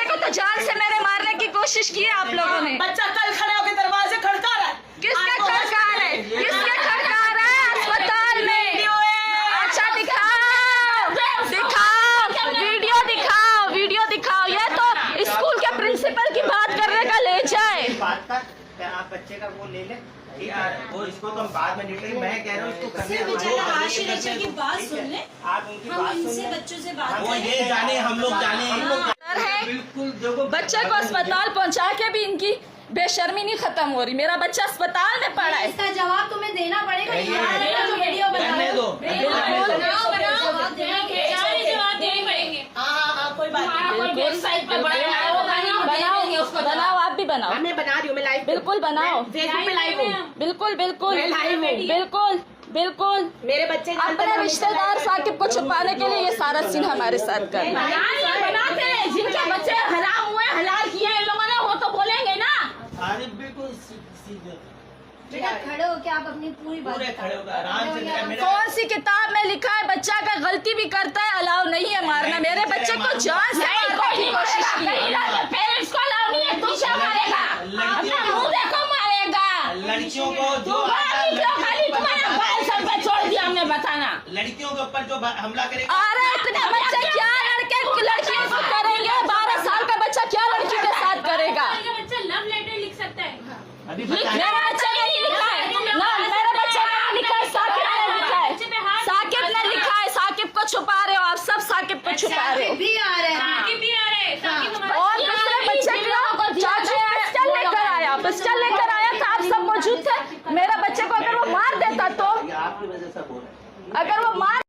बच्चे को तो जान से मेरे मारने की कोशिश की है आप लोगों ने। बच्चा कल खड़े होकर दरवाजे खड़का रहा है। किसके खड़का रहा है? किसके खड़का रहा है? अस्पताल में। अच्छा दिखाओ, दिखाओ, वीडियो दिखाओ। ये तो स्कूल के प्रिंसिपल की बात करने का लहजा है। बात कर, आप बच्चे का वो ले ले, ठीक है, वो इसको तो हम बाद में डिटेल, मैं कह रहा हूँ इसको करने दो। बेचारा आशिर बच्चे की बात सुन ले, आप उनकी हम बात इनसे सुन ले। बच्चों से बात वो ये जाने, हम लोग जाने है बिल्कुल। देखो बच्चे को अस्पताल पहुंचा के भी इनकी बेशर्मी नहीं खत्म हो रही। मेरा बच्चा अस्पताल में पड़ा है। इसका जवाब तुम्हें देना पड़ेगा। वीडियो करने दो, जवाब देने पड़ेंगे। हाँ, कोई बात नहीं। बनाओ, आप भी बनाओ। मैं बना रही हूँ, मैं लाइव बिल्कुल बनाओ, फेसबुक पे लाइव हूँ। बिल्कुल बिल्कुल मैं लाइव हूँ। बिल्कुल बिल्कुल। मेरे बच्चे अपने रिश्तेदार साकिब को छुपाने के लिए ये सारा सीन हमारे साथ कर रहे हैं। बनाते हैं जिनके बच्चे हराम हुए, हलाल किए इन लोगों ने, वो तो बोलेंगे ना। अरे बिल्कुल सीधे बेटा खड़े हो क्या आप अपनी पूरी बात पूरे खड़े होकर आराम से। मेरा कौन सी किताब में लिखा है बच्चा का गलती भी करता है अलाउ नहीं है मारना? मेरे बच्चे को जान से मारने की कोशिश की है। पेरेंट्स को अलाउ नहीं है, तू क्या मारेगा? अपना मुंह देखो मारेगा। लड़कियों को जो खाली तुम्हारा बाल सर पे छोड़ दिया हमने, बताना। लड़कियों के ऊपर जो हमला करेगा। अरे इतने बच्चे क्या लड़कियों से करेंगे? 12 साल का बच्चा क्या लड़की के साथ करेगा? बच्चा लव लेटर लिख सकता है। अभी मेरे बच्चे ने नहीं लिखा है ना, मेरे बच्चे ने नहीं लिखा है, साकिब ने लिखा है। साकिब ने लिखा है। साकिब को छुपा रहे हो आप सब, साकिब को छुपा रहे हो।